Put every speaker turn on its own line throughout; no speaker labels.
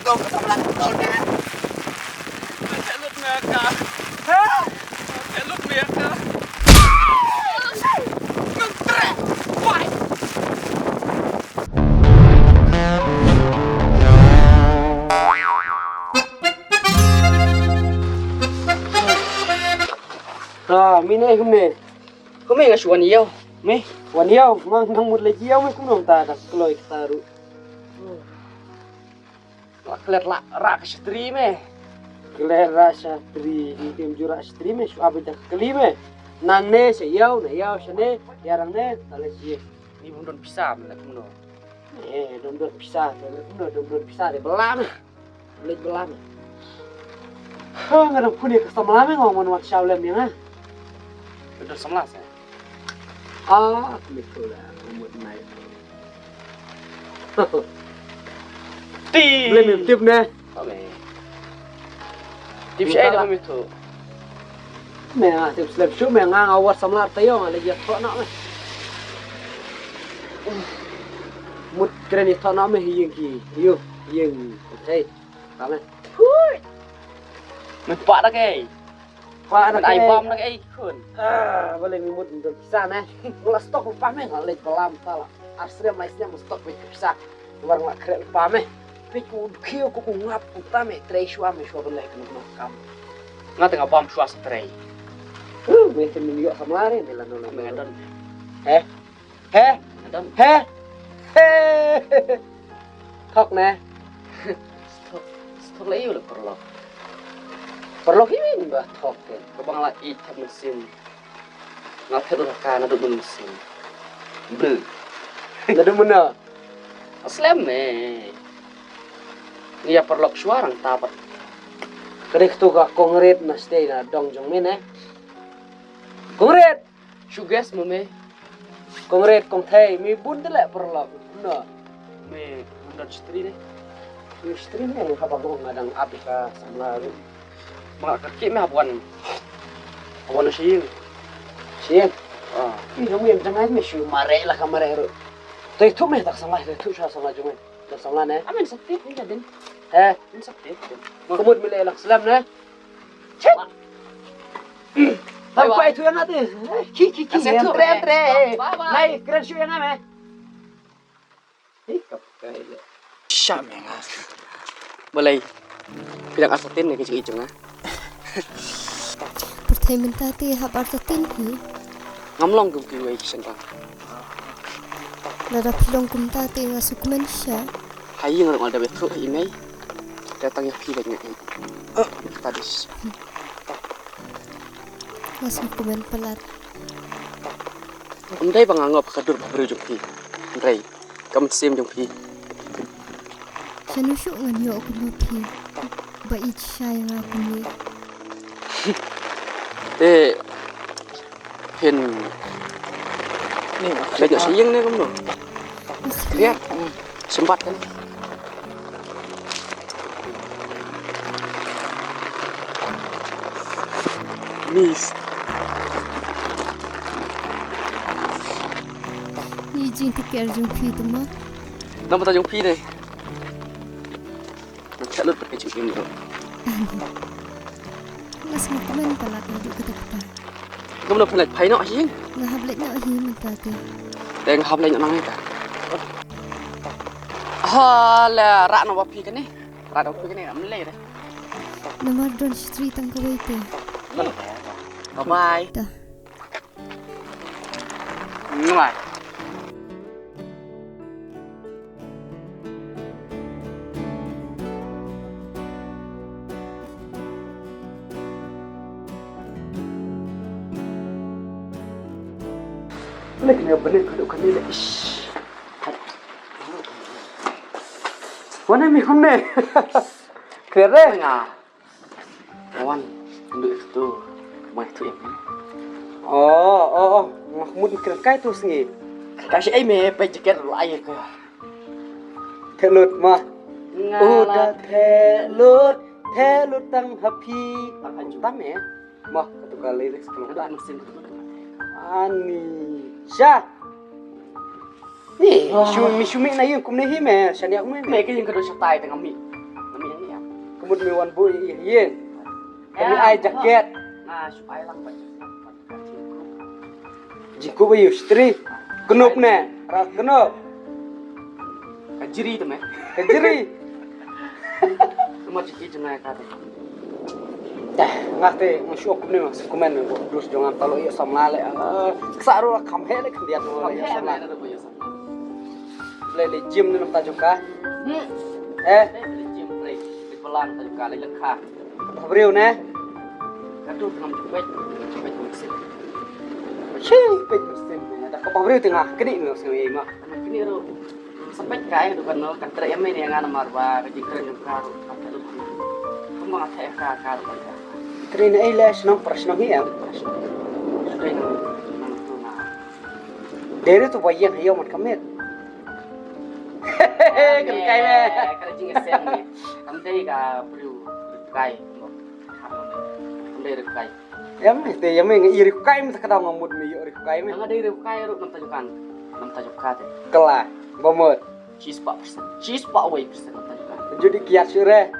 kau kesamlan kau dah. Lut mereka. Lut mereka. Ngetrek. Why?
Mine hôm nay là chuan yêu me chuan yêu mang thằng một lấy yêu me cũng nông ta đặt lôi ta ru lak lak rak stri me kler rasa tri di tim jura stri me su abda kli me nang ne se yêu se ne yarang ne tale si
Ni bundon pisah me kuno.
Dom pisah dom pisah de belam lej belam ngadang puni kesam lama ngomong mak syawlem yang
Bundon 11 ya.
Betul lah, umur naik.
Ti.
Boleh tip ne?
Ame. Tip saya dah itu.
Tip slap show ngang awat samlar tayo lagi thok nak me. Mut keren ni thok nak me yang ki. Yang hey. Tama.
Hui. Mempak dah ke?
Pak
Ai bom dah ke kun.
Boleh mimut untuk pisah ne. Mula stok lupa me ngalek pelam tala. Asrem laisnya stok me pisah. Warang lak keren lupa me. Piku kio ku ngap utame trei shwa me shwa boleh kena kam.
Ngat tengah bom swas tray.
Me tem yo samlare melan nol
Mengadon.
He?
Adon.
Thok ne.
Stok lagi udah perlu.
Perlu ini bah thok ke.
Kebang lah ikan mesin. Ngat udah kan ada mesin. Blue.
Nadu mana?
Aslam me. Ia perlu suarang tapat.
Kerek tu ka kongret na stay na dong jong me ne. Kongret.
Sugas me.
Kongret kong thai mi bun dele perlu. No.
Me bundon stri deh.
Mi stri me ka bagong ngadang api ka samlaru.
Mak kaki me habuan. Habuan sih.
Siap.
Ini
Kamu yang jangan me shu mare lah kamare ru. Toi tu me tak samlah tu sha samlah jong me. Tak samlah ne.
amin sakit ni jadi. Ini sakit.
Kemud mile lak salam ne. Cek. Tapi kau itu yang ada. Ki. Entre. Nai keren shu yang ame. Kap kai.
Syam yang boleh. Bilang asatin ni kecil-kecil ah.
Pertai mentati hab artatin hi.
Ngamlong kum kiwai kisah.
Nada pilong kumtati ngasukumen siya.
Hai yang orang ada betul ini. Datang yang pilih ni. Tadis.
Ngasukumen pelat.
Andai bang anggap kadur baru jumpi. Andai kamu sim jumpi.
Janusuk nganyo aku nopi. Bait siya yang aku ni.
Pen ni lagi siang ni kamu. Lihat sempat kan. Miss.
Ni jing tikar jumpi tu mah.
Nama tak jumpi ni. Nak lut pakai jumpi ni.
Ngasukumen pelat hidup kita.
Kamu nak pelak pai nak siang.
Ngahab lek nak hi mentati.
Đang học lên năng cả. Là rạ nó vào phi cái này. Rạ nó phi cái này ấm lệ đấy.
Namar don street ang kawaite.
Bye bye.
Ta.
Ngoài.
Lek ni benar keduk kami le. Mana mi kumne? Keren.
Kawan, duduk itu. Mai tu em.
Mahmud keren kai tu sengi.
Kasih ai me pai jaket lai ke.
Thelut mah. Udah thelut tang happy. Tam ya. Mah satu kali sekarang
Ada mesin.
Ani. Sya. Ni, shumi na yun kumne hi me. Shani aku me.
Me cái yang kedua setai tengah mi.
Kemud miwan boy yen. Kami ai jaket.
Nah, supaya lang ba?
Jiku bayu istri. Kenup ne. Rak kenup.
Kajiri tu me.
Kejeri.
Cuma ciki cenai kata.
Ngate ngasuk ne mas komen ne dus jangan talo iya samlale. Saru la kamhele kendiat no ya samla. Le jim ne ta joka.
Jim break. Di pelan ta juga le lekha.
Abril ne.
Kadu ngam cepet mesin.
Pek mesin. Ada ko abril tengah kedi no sing ma.
Kini ro sampai kaya tu kan no kan tere eme ni ngana marwa kaji keren yang karo kata lu. Kamu ngata ka karo kan.
Trina ai les no prasno hi am.
Sudah nang tu na.
Dere tu bayan hayo mat kamet. Kan kai me.
Kare jing sen ni. Andai ka bru kai. Andai kai.
Yam me iri kai me takada ngamut me yo iri kai me.
Yang ada iri kai ro nam tajukan. Nam tajukat.
Kela bomot.
Cheese 4%. Cheese 4% nam tajukan.
Jadi kiat sure.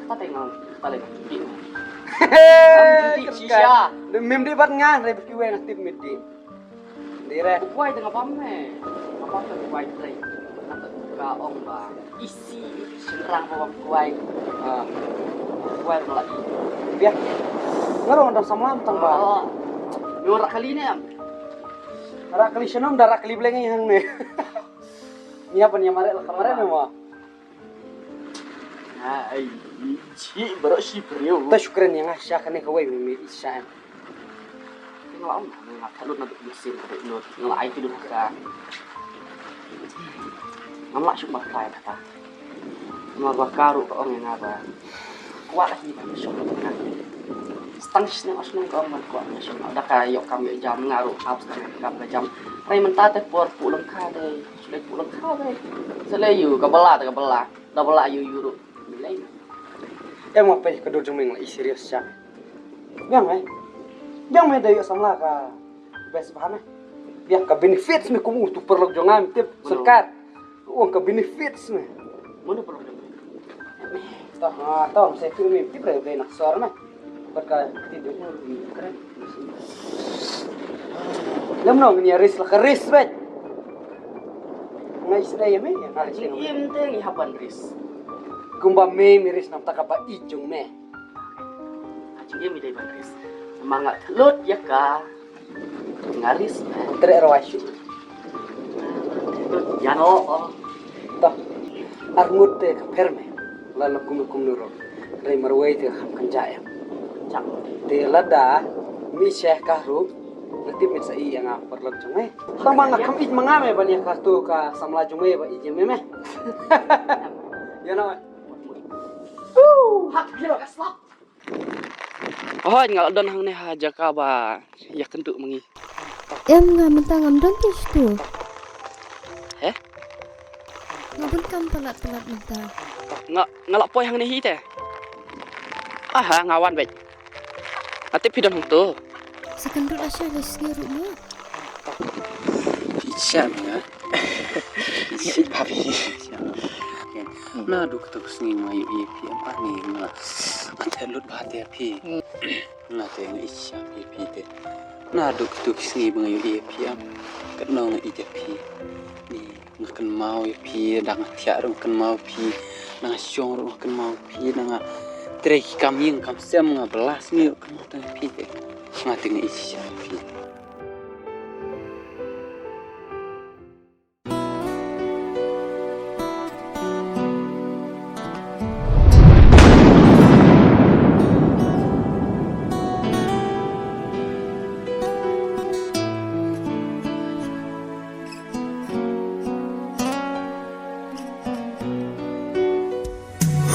Kata tengok kata lagi judi.
Shisha. Mem di bat nga re kiwe na tip midi. Dire.
Kuai tengah pame. Apa tu kuai play. Nanti ka ong ba. Isi serang bawa kuai. Kuai lagi.
Biar. Ngaro ndang samlam tang ba.
Nyorak kali ni am.
Rak kali senam darak kali bleng yang ne. Nia pan yamare kemarin mo.
Ai, ci baru si beliau.
Ta syukran yang asya kane kawai me isya.
Tengok om, nak talut nak mesin kat not. Ngelai tidur ka. Ngamlak syuk makai kata. Nama karu ko ang ngaba. Kuat lagi kan syuk kan. Stangis ni asnong ko man kuat syuk. Ada kayo kami jam ngaru habis kan jam. Rai mentate por pulang ka deh. Sudah pulang ka deh. Selayu kabela ta kabela. Da bela yu yuru. Milai.
Mau pe kedul jumeng la serius sya. Yang me dayo samla ka bes bahana. Biar ka benefits me kumu tu perlu jangan tip serkat. Uang ka benefits me.
Mana perlu ni?
Tahu saya tu me tip re nak suara me. Berka tidur keren. Lemno ni ris la keris be. Ngai sedaya me yang hari
Jing im teng ihapan ris.
Gumba me miris nam takapa ijung me.
Jing im idai ban ris. Semangat telut ya ka. Ngaris.
Tere rawasyu.
Jano.
Toh. Armut te perme. Lalu kum nuro. Rai marwai te kham kanjaya.
Cak.
Te lada mi syekh kahru. Nanti mit sai yang apar lag jungai. Tama nga kam ij mangame bani ka tu ka samla jungai ba ije meme. Ya na.
Hak kira kaslap. Oh, ngal don hang ne haja ka ba. Ya kentu mengi.
Em nga mentang am don tis tu. Ngabun kam telat mentang.
Ngalak poy hang ne hi te. Aha, ngawan baik. Ati pidon hang tu.
Sekendut asya lesgi rumah.
Siap ya. Siap papi. Nah duk tu sini mai ip apa ni ngala. Ante lut bahate pi. Nah te ngi siap ip te. Nah duk tu sini mengayu ip am. Kat no ngi ip pi. Ni ngakan mau ip dang tiak rum kan mau pi. Nang syong rum kan mau pi nang trek kaming kam sem ngabelas ni kan tang pi te. Ngati ngi siap pi.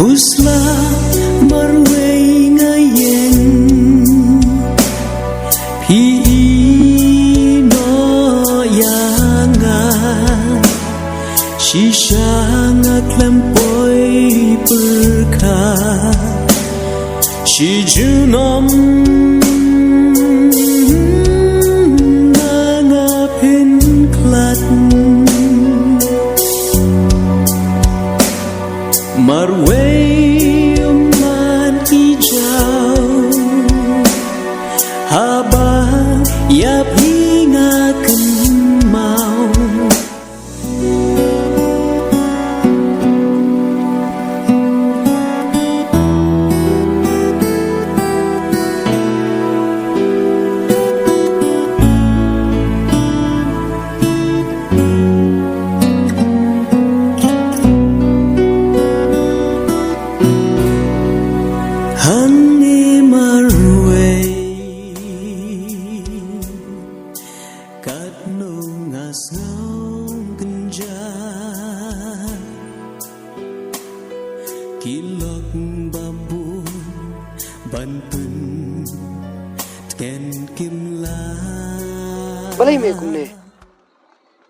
Husla barway ngayen Pi no yanga Shisha ngaklampoy perka Si junom ngapin klat Marway kilok babun banpun ken kimla
balai me kumne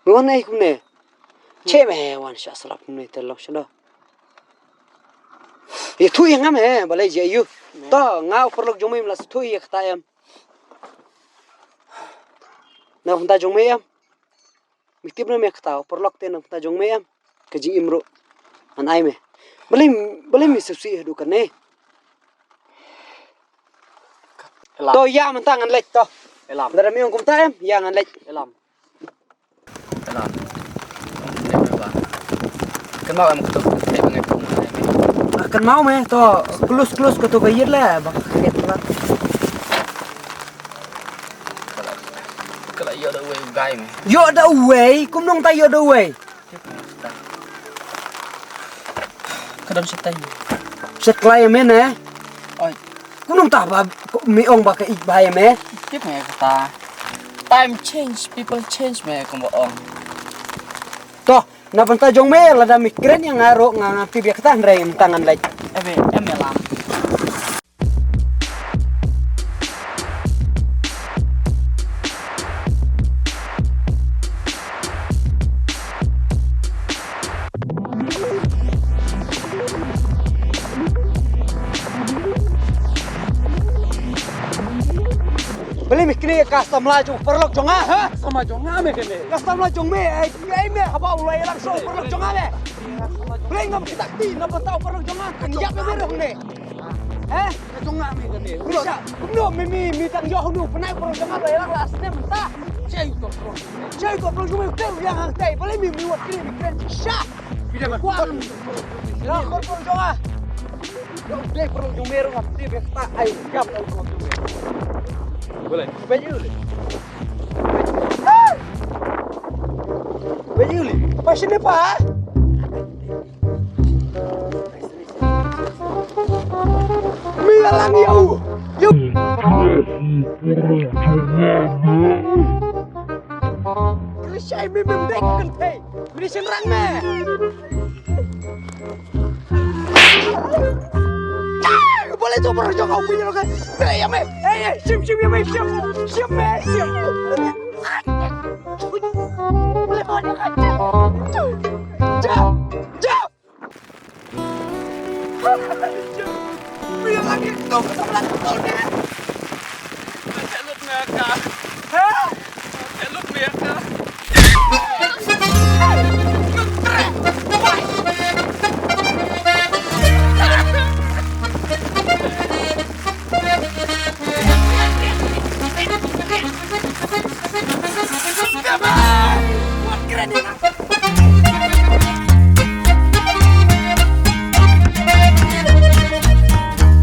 nuan ai kumne che me wan sha salap kumne telok shalo ye thu yang ame balai je yu to ngau perlok jomim las thu ye khta em na phunta jongme em mitip na me khta perlok te na phunta jongme em ke ji imro an ai me balai mi subsi hadu kan ne to ya man tangan lek to
Elam.
dara mi kum ta em ya ngan lek
Elam. Kan mau em ketuk saya pengen
akan mau me to klus ke to bayir lah bak ket lah
kalau iya ada way gai me.
yo da way kum nong ta yo da way
Kadam sitai.
set klai me ne
Oi,
kum nong ta ba mi ong ba ke ik ba me
tip me kata. Time change, people change me kumbo ong.
to na panta jong me la da mikren yang ngaro ngang pi biak ta ndrai tangan lek
Ebe, em elam.
beli mikri custom la jong perlok jong ha
Sama jonga me kene.
custom la jong me ai me haba ulai langsung perlok jong me beli ngam kita ti na panta perlok jong kan ya me rong ne
Jonga me kene.
bisa no mi tang yo nu penai perlok jong ulai lang las ne menta
Cai to.
chơi có perlok jong me yang hang tai beli mi wat kri mikren sha
Bida me.
kuat la kor perlok jong yo deh perlok jong me rong ti biak ta ai gam perlok jong
Boleh.
Baju li. Baju li. Passion ni pa? Mila lang yaw. Yaw. Krisay mi mendek kan tay. Minisin rang me. Boleh tu perlu jauh kau punya kan? Ya me, sim ya me, sim me, sim. Boleh bawa dia kan? Jauh. Biar lagi kau kesebelah kau ni.